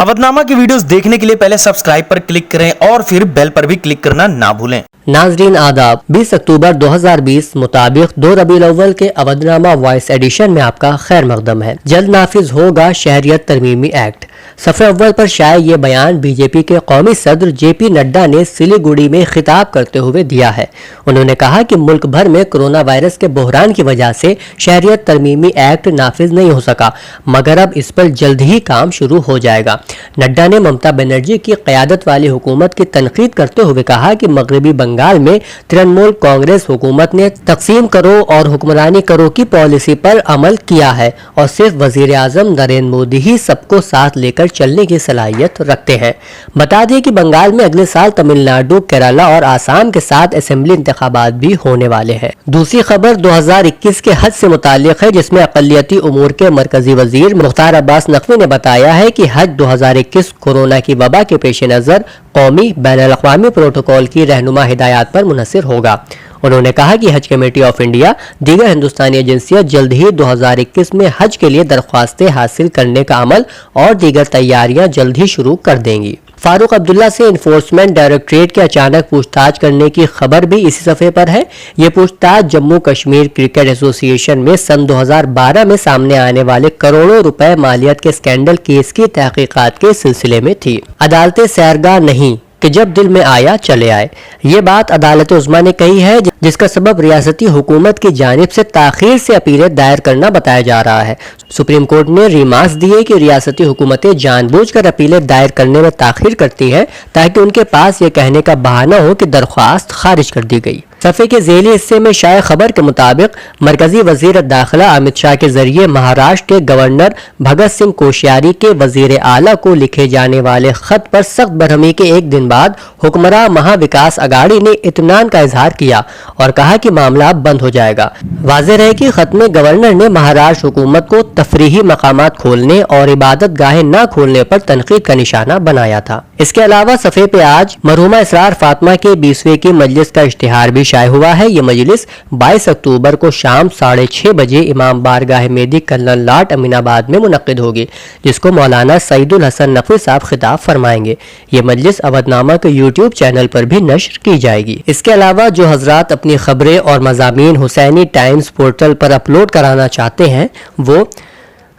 अवधनामा की वीडियोस देखने के लिए पहले सब्सक्राइब पर क्लिक करें और फिर बेल पर भी क्लिक करना ना भूलें। नाजरीन आदाब, 20 अक्टूबर 2020 मुताबिक 2 रबीउल अव्वल के अवधनामा वॉइस एडिशन में आपका खैर मकदम है। जल्द नाफिज होगा शहरियत तरमीमी एक्ट। सफ़े अव्वल पर शाये ये बयान बीजेपी के कौमी सदर जेपी नड्डा ने सिलीगुड़ी में खिताब करते हुए दिया है। उन्होंने कहा कि मुल्क भर में कोरोना वायरस के बहरान की वजह से शहरियत तरमीमी एक्ट नाफिज नहीं हो सका, मगर अब इस पर जल्द ही काम शुरू हो जाएगा। नड्डा ने ममता बनर्जी की क़यादत वाली हुकूमत की तनकीद करते हुए कहा कि मगरबी बंगाल में तृणमूल कांग्रेस हुकूमत ने तकसीम करो और हुक्मरानी करो की पॉलिसी पर अमल किया है और सिर्फ वजीर आजम नरेंद्र मोदी ही सबको साथ लेकर चलने की सलाहियत रखते हैं। बता दें कि बंगाल में अगले साल तमिलनाडु, केरला और आसाम के साथ असेंबली इंतखाबात भी होने वाले हैं। दूसरी खबर 2021 के हज से मुताल्लिक है, जिसमें अक़लियती उमूर के मरकजी वजीर मुख्तार अब्बास नकवी ने बताया है कि हज 2021 कोरोना की वबा के पेश नज़र कौमी बैनुल-अक़वामी प्रोटोकॉल की रहनुमा हिदायत पर मुनहसर होगा। उन्होंने कहा कि हज कमेटी ऑफ इंडिया दीगर हिंदुस्तानी एजेंसियां जल्द ही 2021 में हज के लिए दरख्वास्तें हासिल करने का अमल और दीगर तैयारियां जल्द ही शुरू कर देंगी। फारूक अब्दुल्ला से इन्फोर्समेंट डायरेक्टरेट के अचानक पूछताछ करने की खबर भी इसी सफ़े पर है। ये पूछताछ जम्मू कश्मीर क्रिकेट एसोसिएशन में सन 2012 में सामने आने वाले करोड़ों रुपए मालियत के स्कैंडल केस की तहकीकात के सिलसिले में थी। अदालतें सैरगाह नहीं कि जब दिल में आया चले आए, ये बात अदालत उज़्मा ने कही है, जिसका सबब रियासती हुकूमत की जानिब से ताखीर से अपीलें दायर करना बताया जा रहा है। सुप्रीम कोर्ट ने रिमार्क्स दिए कि रियासती हुकूमतें जानबूझकर अपीलें दायर करने में ताखीर करती हैं ताकि उनके पास ये कहने का बहाना हो कि दरख्वास्त खारिज कर दी गई। सफ़े के ज़ेली हिस्से में शाये खबर के मुताबिक मरकजी वज़ीर दाखिला अमित शाह के जरिए महाराष्ट्र के गवर्नर भगत सिंह कोश्यारी के वज़ीर आला को लिखे जाने वाले खत पर सख्त बरहमी के एक दिन बाद हुक्मरान महाविकास अघाड़ी ने इत्मीनान का इजहार किया और कहा कि मामला अब बंद हो जाएगा। वाज़ेह है कि खत में गवर्नर ने महाराष्ट्र हुकूमत को तफरीही मकामात खोलने और इबादत गाहें न खोलने पर तनकीद का निशाना बनाया था। इसके अलावा सफ़े पे आज मरहुमा इसरार फातिमा के 20वें की मजलिस का इश्तिहार भी शाये हुआ है। ये मजलिस 22 अक्टूबर को शाम 6:30 बजे इमाम बारगाह मेहदी कल्लन लाट अमीनाबाद में मुनक्किद होगी, जिसको मौलाना सईदुल हसन नकवी साहब खिताब फरमाएंगे। ये मजलिस अवधनामा के यूट्यूब चैनल पर भी नश्र की जाएगी। इसके अलावा जो हजरात अपनी खबरें और मज़ामीन हुसैनी टाइम्स पोर्टल पर अपलोड कराना चाहते हैं वो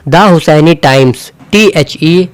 the Husaini times THUSAINITIMES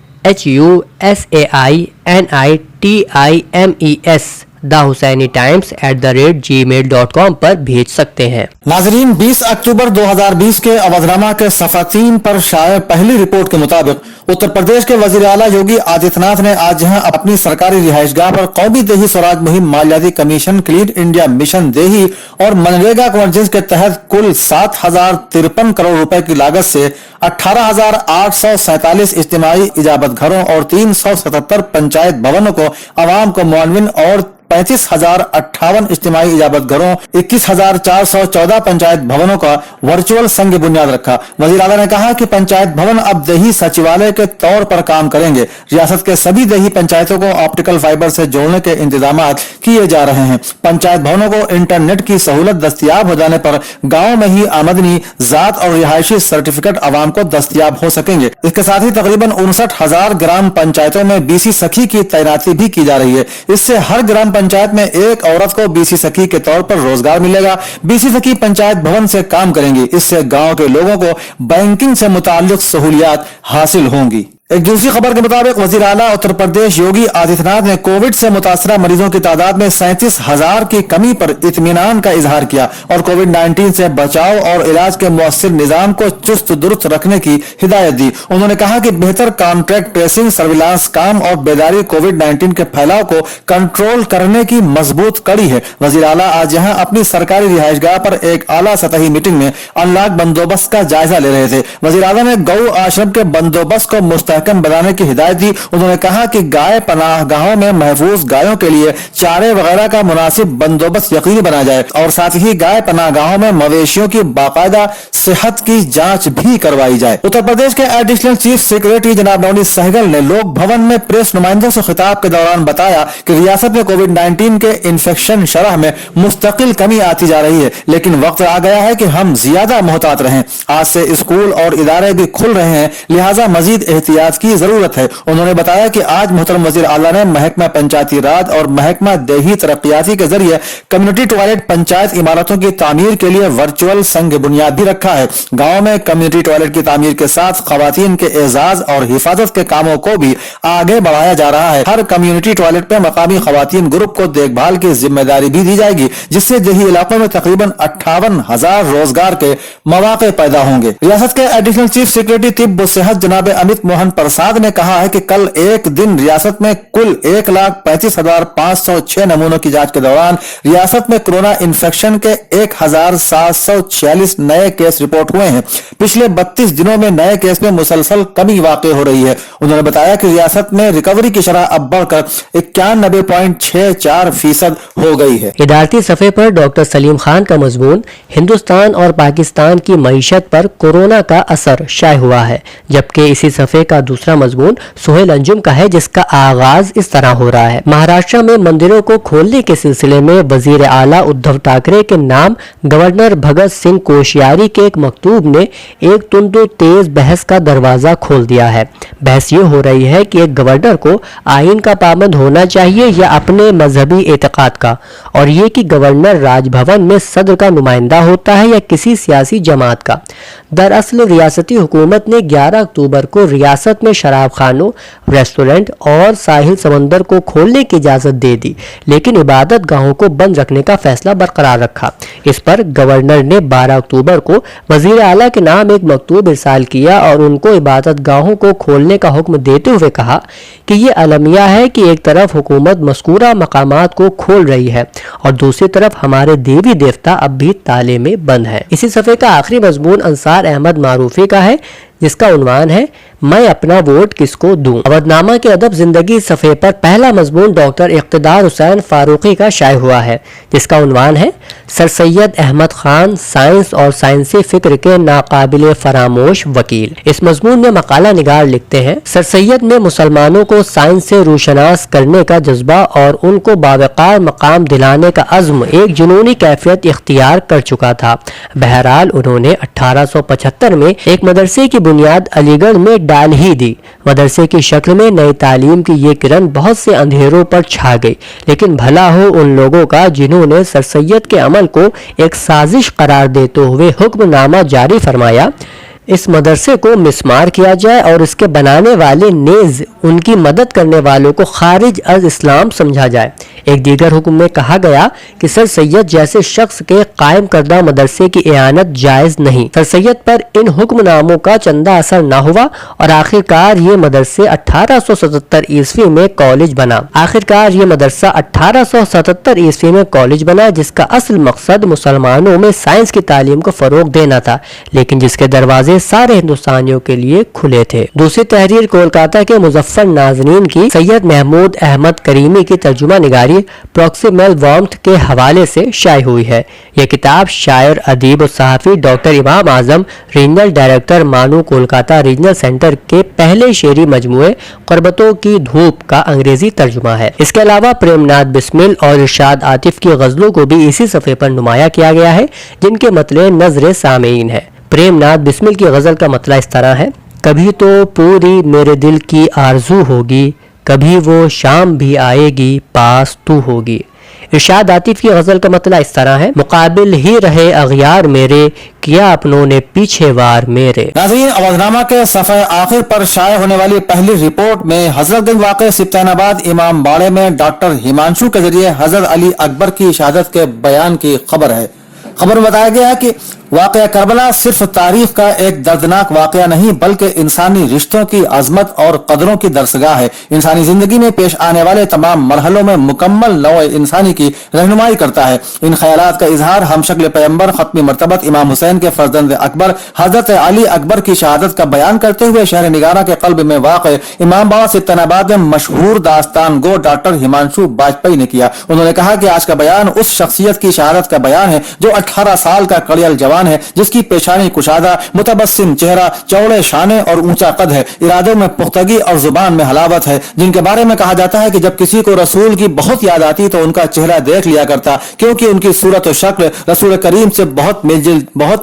thehusainitimes@gmail.com पर भेज सकते हैं। नाजरीन, 20 अक्टूबर 2020 के अवधनामा के सफ़ा 3 पर शाये पहली रिपोर्ट के मुताबिक उत्तर प्रदेश के वजीर आला योगी आदित्यनाथ ने आज यहां अपनी सरकारी रिहाइशगाह पर कौमी देही स्वराज मुहिम मालियाती कमीशन, क्लीन इंडिया मिशन देही और मनरेगा कन्वर्जेंस के तहत कुल 7,053 करोड़ रुपए की लागत से 18,847 इज्तिमाई इजाबत घरों और 377 पंचायत भवनों को अवाम को मुआविन और 35,058 इज्तिमाई इजाबत घरों, 21,414 पंचायत भवनों का वर्चुअल संग बुनियाद रखा। वजीर आला ने कहा कि पंचायत भवन अब देही सचिवालय के तौर पर काम करेंगे। रियासत के सभी देही पंचायतों को ऑप्टिकल फाइबर से जोड़ने के इंतजाम किए जा रहे हैं। पंचायत भवनों को इंटरनेट की सहूलत दस्तियाब हो जाने पर गाँव में ही आमदनी, जात और रिहायशी सर्टिफिकेट आवाम को दस्तियाब हो सकेंगे। इसके साथ ही तकरीबन 59,000 ग्राम पंचायतों में बीसी सखी की तैनाती भी की जा रही है। इससे हर ग्राम पंचायत में एक औरत को बीसी सखी के तौर पर रोजगार मिलेगा। बीसी सखी पंचायत भवन से काम करेंगी। इससे गांव के लोगों को बैंकिंग से मुताल्लिक सहूलियात हासिल होंगी। एक दूसरी खबर के मुताबिक वजीर आला उत्तर प्रदेश योगी आदित्यनाथ ने कोविड से मुतासरा मरीजों की तादाद में 37,000 की कमी पर इत्मीनान का इजहार किया और कोविड-19 से बचाव और इलाज के मुअस्सिर निजाम को चुस्त दुरुस्त रखने की हिदायत दी। उन्होंने कहा कि बेहतर कॉन्ट्रैक्ट ट्रेसिंग, सर्विलांस काम और बेदारी कोविड-19 के फैलाव को कंट्रोल करने की मजबूत कड़ी है। वजीर आला आज यहाँ अपनी सरकारी रिहाइशगाह पर एक आला सतही मीटिंग में अनलॉक बंदोबस्त का जायजा ले रहे थे। वजीर आला ने गौ आश्रम के बंदोबस्त को मुस्तहकम बनाने की हिदायत दी। उन्होंने कहा कि गाय पनाहगाहों में महफूज गायों के लिए चारे वगैरह का मुनासिब बंदोबस्त यकीनी बनाया जाए और साथ ही गाय पनाहगाहों में मवेशियों की बाकायदा सेहत की जांच भी करवाई जाए। उत्तर प्रदेश के एडिशनल चीफ सेक्रेटरी जनाब नवनीत सहगल ने लोक भवन में प्रेस नुमाइंदों से खिताब के दौरान बताया कि रियासत में कोविड-19 के इन्फेक्शन शरह में मुस्तकिल कमी आती जा रही है, लेकिन वक्त आ गया है कि हम ज्यादा मोहतात रहें। आज से स्कूल और इदारे भी खुल रहे हैं, लिहाजा मजीद एहतियात احتیاط کی ضرورت ہے. انہوں نے بتایا کہ آج محترم وزیر اعلیٰ نے محکمہ پنچایتی راج اور محکمہ دیہی ترقیاتی کے ذریعے کمیونٹی ٹوائلٹ پنچایت عمارتوں کی تعمیر کے لیے ورچوئل سنگ بنیاد بھی رکھا ہے. گاؤں میں کمیونٹی ٹوائلٹ کی تعمیر کے ساتھ خواتین کے اعزاز اور حفاظت کے کاموں کو بھی آگے بڑھایا جا رہا ہے. ہر کمیونٹی ٹوائلٹ پہ مقامی خواتین گروپ کو دیکھ بھال کی ذمہ داری بھی دی جائے گی، جس سے دیہی علاقوں میں تقریباً 58,000 روزگار کے مواقع پیدا ہوں گے. ریاست کے ایڈیشنل چیف سیکریٹری طب و صحت جناب امت موہن پرساد نے کہا ہے کہ کل ایک دن ریاست میں کل 1,35,506 نمونوں کی جانچ کے دوران ریاست میں کورونا انفیکشن کے 1,746 نئے کیس رپورٹ ہوئے ہیں. پچھلے 32 دنوں میں نئے کیس میں مسلسل کمی واقع ہو رہی ہے. انہوں نے بتایا کہ ریاست میں ریکوری کی شرح اب بڑھ کر 91.64% ہو گئی ہے. ادارتی صفحے پر ڈاکٹر سلیم خان کا مضمون ہندوستان اور پاکستان کی معیشت پر کورونا کا اثر شائع ہوا ہے، جبکہ اسی صفحے کا دوسرا مضمون سہیل انجم کا ہے، جس کا آغاز اس طرح ہو رہا ہے: مہاراشٹر میں مندروں کو کھولنے کے سلسلے میں وزیر اعلیٰ ادھو ٹھاکرے کے نام گورنر بھگت سنگھ کوشیاری کے ایک مکتوب نے ایک تند و تیز بحث کا دروازہ کھول دیا ہے. بحث یہ ہو رہی ہے کہ ایک گورنر کو آئین کا پابند ہونا چاہیے یا اپنے مذہبی اعتقاد کا، اور یہ کہ گورنر راج بھون میں صدر کا نمائندہ ہوتا ہے یا کسی سیاسی جماعت کا. دراصل ریاستی حکومت نے 11 اکتوبر کو ریاست میں شراب خانوں، ریسٹورنٹ اور ساحل سمندر کو کھولنے کی اجازت دے دی، لیکن عبادت گاہوں کو بند رکھنے کا فیصلہ برقرار رکھا. اس پر گورنر نے 12 اکتوبر کو وزیر اعلیٰ کے نام ایک مکتوب ارسال کیا اور ان کو عبادت گاہوں کو کھولنے کا حکم دیتے ہوئے کہا کہ یہ المیہ ہے کہ ایک طرف حکومت مذکورہ مقامات کو کھول رہی ہے اور دوسری طرف ہمارے دیوی دیوتا اب بھی تالے میں بند ہے. اسی صفحے کا آخری مضمون انصار احمد معروفی کا ہے، جس کا عنوان ہے: میں اپنا ووٹ کس کو دوں. اودھنامہ کے ادب زندگی صفحے پر پہلا مضمون ڈاکٹر اقتدار حسین فاروقی کا شائع ہوا ہے، جس کا عنوان ہے: سر سید احمد خان سائنس اور سائنسی فکر کے ناقابل فراموش وکیل. اس مضمون میں مقالہ نگار لکھتے ہیں: سر سید میں مسلمانوں کو سائنس سے روشناس کرنے کا جذبہ اور ان کو باوقار مقام دلانے کا عزم ایک جنونی کیفیت اختیار کر چکا تھا. بہرحال انہوں نے 1875 میں ایک مدرسے کی بنیاد علی گڑھ میں ڈال ہی دی. مدرسے کی شکل میں نئی تعلیم کی یہ کرن بہت سے اندھیروں پر چھا گئی، لیکن بھلا ہو ان لوگوں کا جنہوں نے سر سید کے عمل کو ایک سازش قرار دیتے ہوئے حکم نامہ جاری فرمایا: اس مدرسے کو مسمار کیا جائے اور اس کے بنانے والے نیز ان کی مدد کرنے والوں کو خارج از اسلام سمجھا جائے. ایک دیگر حکم میں کہا گیا کہ سر سید جیسے شخص کے قائم کردہ مدرسے کی اعانت جائز نہیں. سر سید پر ان حکم ناموں کا چندہ اثر نہ ہوا اور آخرکار یہ مدرسے 1877 عیسوی میں کالج بنا، جس کا اصل مقصد مسلمانوں میں سائنس کی تعلیم کو فروغ دینا تھا، لیکن جس کے دروازے سارے ہندوستانیوں کے لیے کھلے تھے. دوسری تحریر کولکاتہ کے مظفر ناظرین کی سید محمود احمد کریمی کی ترجمہ نگاری پروکسیمل وارمتھ کے حوالے سے شائع ہوئی ہے. یہ کتاب شاعر، ادیب و صحافی doctor Imam Azam, regional director مانو کولکاتہ ریجنل سینٹر کے پہلے شعری مجموعے قربتوں کی دھوپ کا انگریزی ترجمہ ہے. اس کے علاوہ پریم ناتھ بسمل اور ارشاد عاطف کی غزلوں کو بھی اسی صفحے پر نمایاں کیا گیا ہے، جن کے مطلع نظر سامعین ہے. پریم ناتھ بسمل کی غزل کا مطلع اس طرح ہے: کبھی تو پوری میرے دل کی آرزو ہوگی، کبھی وہ شام بھی آئے گی پاس تو ہوگی. ارشاد عاطف کی غزل کا مطلع اس طرح ہے: مقابل ہی رہے اغیار میرے، کیا اپنوں نے پیچھے وار میرے. ناظرین، اودھنامہ کے صفحہ آخر پر شائع ہونے والی پہلی رپورٹ میں حضرت گنج واقع سبطین آباد امام باڑے میں ڈاکٹر ہمانشو کے ذریعے حضرت علی اکبر کی شہادت کے بیان کی خبر ہے. خبر میں بتایا گیا ہے کہ واقعہ کربلا صرف تاریخ کا ایک دردناک واقعہ نہیں بلکہ انسانی رشتوں کی عظمت اور قدروں کی درسگاہ ہے. انسانی زندگی میں پیش آنے والے تمام مرحلوں میں مکمل نوع انسانی کی رہنمائی کرتا ہے. ان خیالات کا اظہار ہم شکل پیغمبر ختم مرتبت امام حسین کے فرزند اکبر حضرت علی اکبر کی شہادت کا بیان کرتے ہوئے شہر نگارہ کے قلب میں واقع امام باڑہ سبطین آباد میں مشہور داستان گو ڈاکٹر ہمانشو باجپئی نے کیا. انہوں نے کہا کہ آج کا بیان اس شخصیت کی شہادت کا بیان ہے جو 18 سال کا کڑیل جوان जवान है जिसकी पेशानी कुशादा, मुतबस्सिम चेहरा, चौड़े शाने और ऊंचा कद है, इरादों में पुख्तगी और जुबान में हलावत है, जिनके बारे में कहा जाता है कि जब किसी को रसूल की बहुत याद आती तो उनका चेहरा देख लिया करता, क्योंकि उनकी सूरत और शक्ल रसूल करीम से बहुत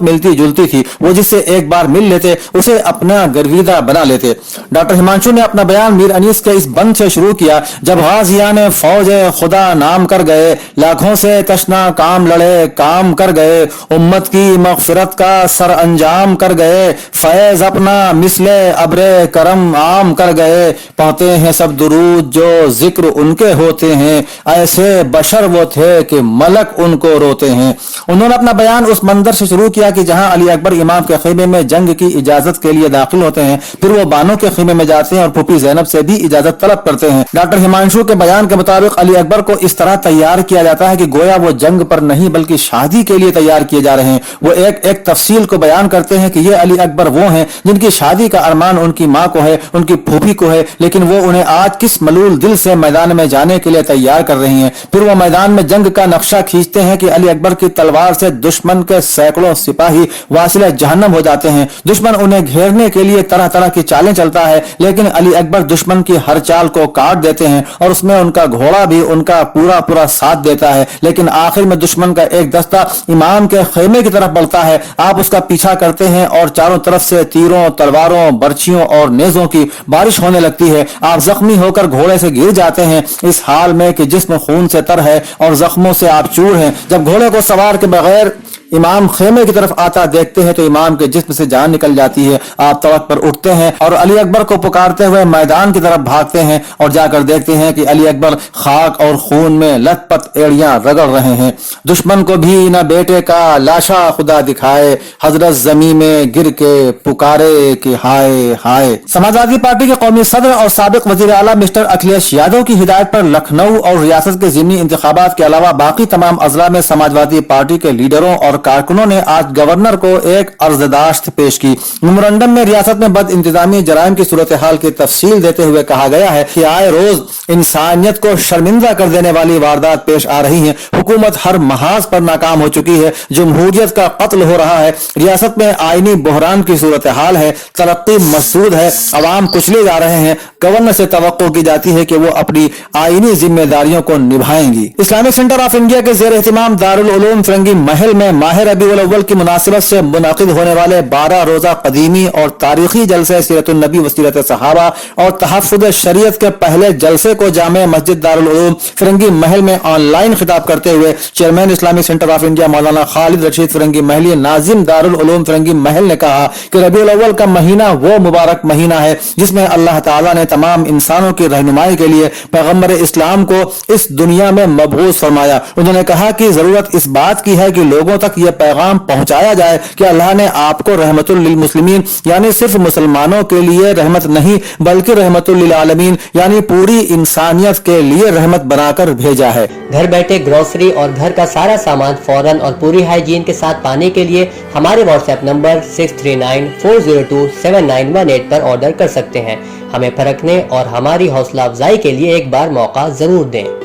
मिलती जुलती थी। वो जिससे एक बार मिल लेते उसे अपना गर्विदा बना लेते। डॉक्टर हिमांशु ने अपना बयान मीर अनीस के इस बंद से शुरू किया। जब गाजियान फौज खुदा नाम कर गए, लाखों से तशना काम लड़े, काम कर गए, उम्मत की मगफिरत का सर अंजाम कर गए, फैज अपना मिसले अब्रे करम आम कर गए, पढ़ते हैं सब दुरूद जो जिक्र उनके होते हैं, ऐसे बशर वो थे कि मलक उनको रोते हैं। उन्होंने अपना बयान उस मंजर से शुरू किया कि जहां अली अकबर इमाम के खीमे में जंग की इजाजत के लिए दाखिल होते हैं, फिर वो बानों के खीमे में जाते हैं और फूफी ज़ैनब से भी इजाजत तलब करते हैं। डॉक्टर हिमांशु के बयान के मुताबिक अली अकबर को इस तरह तैयार किया जाता है कि गोया वो जंग पर नहीं बल्कि शादी के लिए तैयार किए जा रहे हैं। वो एक एक तफसील को बयान करते हैं कि ये अली अकबर वो हैं जिनकी शादी का अरमान उनकी माँ को है, उनकी फूफी को है, लेकिन वो उन्हें आज किस मलूल दिल से मैदान में जाने के लिए तैयार कर रही हैं। फिर वो मैदान में जंग का नक्शा खींचते हैं कि अली अकबर की तलवार से दुश्मन के सैकड़ों सिपाही वासिले जहन्नम हो जाते हैं। दुश्मन उन्हें घेरने के लिए तरह तरह की चालें चलता है, लेकिन अली अकबर दुश्मन की हर चाल को काट देते हैं और उसमें उनका घोड़ा भी उनका पूरा साथ देता है। लेकिन आखिर में दुश्मन का एक दस्ता इमाम के खेमे की तरफ बढ़ता है। आप उसका पीछा करते हैं और चारों तरफ से तीरों, तलवारों, बर्छियों और नेजों की बारिश होने लगती है। आप जख्मी होकर घोड़े से गिर जाते हैं, इस हाल में कि जिस्म खून से तर है और जख्मों से आप चूर हैं। जब घोड़े को सवार के बगैर इमाम खेमे की तरफ आता देखते हैं तो इमाम के जिस्म से जान निकल जाती है। आप तवक पर उठते हैं और अली अकबर को पुकारते हुए मैदान की तरफ भागते हैं और जाकर देखते हैं कि अली अकबर खाक और खून में लथपथ एड़ियां रगड़ रहे हैं। दुश्मन को भी न बेटे का लाशा खुदा दिखाए, हजरत जमी में गिर के पुकारे कि हाय हाय। समाजवादी पार्टी के कौमी सदर और साबिक वजीर आला मिस्टर अखिलेश यादव की हिदायत पर लखनऊ और रियासत के ज़िमनी इंतखाबात के अलावा बाकी तमाम अजला में समाजवादी पार्टी के लीडरों और कारकुनों ने आज गवर्नर को एक अर्जदाश्त पेश की। मेमोरेंडम में रियासत में बद इंतजामी जराइम की सूरत हाल की तफसील देते हुए कहा गया है कि आए रोज इंसानियत को शर्मिंदा कर देने वाली वारदात पेश आ रही हैं। हुकूमत हर महाज पर नाकाम हो चुकी है, जमहूरियत का कत्ल हो रहा है, रियासत में आईनी बहरान की सूरत हाल है, तरक्की मसदूद है, अवाम कुचले जा रहे हैं। गवर्नर से तवक्को की जाती है कि वो अपनी आईनी जिम्मेदारियों को निभाएंगी। इस्लामिक सेंटर ऑफ इंडिया के जेर एहतिमाम दारुल उलूम फिरंगी महल में माह रबीउल अव्वल की मुनासिबत से मुनाकिद होने वाले 12 रोजा कदीमी और तारीखी जलसे सीरतुन नबी व सीरत सहाबा और तहफ़्फ़ुज़ शरीयत के पहले जलसे को जामे मस्जिद दारुल उलूम फिरंगी महल में ऑनलाइन खिताब करते हुए chairman Islamic centre of India मौलाना खालिद रशीद फिरंगी महली नाजिम दारुल उलूम फिरंगी महल ने कहा कि रबीउल अव्वल का महीना वो मुबारक महीना है जिसमें अल्लाह ताला ने तमाम इंसानों की रहनुमाई के लिए पैगम्बर इस्लाम को इस दुनिया में मबऊस फरमाया। उन्होंने कहा कि जरूरत इस बात की है कि लोगों तक यह पैगाम पहुंचाया जाए कि अल्लाह ने आपको रहमतुल लिल मुस्लिमीन यानी सिर्फ मुसलमानों के लिए रहमत नहीं बल्कि रहमतुल लिल आलमीन यानी पूरी इंसानियत के लिए रहमत बनाकर भेजा है। घर बैठे ग्रोसरी और घर का सारा सामान फौरन और पूरी हाइजीन के साथ पाने के लिए हमारे व्हाट्सएप नंबर 6394027918 पर ऑर्डर कर सकते हैं। हमें परखने और हमारी हौसला अफजाई के लिए एक बार मौका जरूर दें।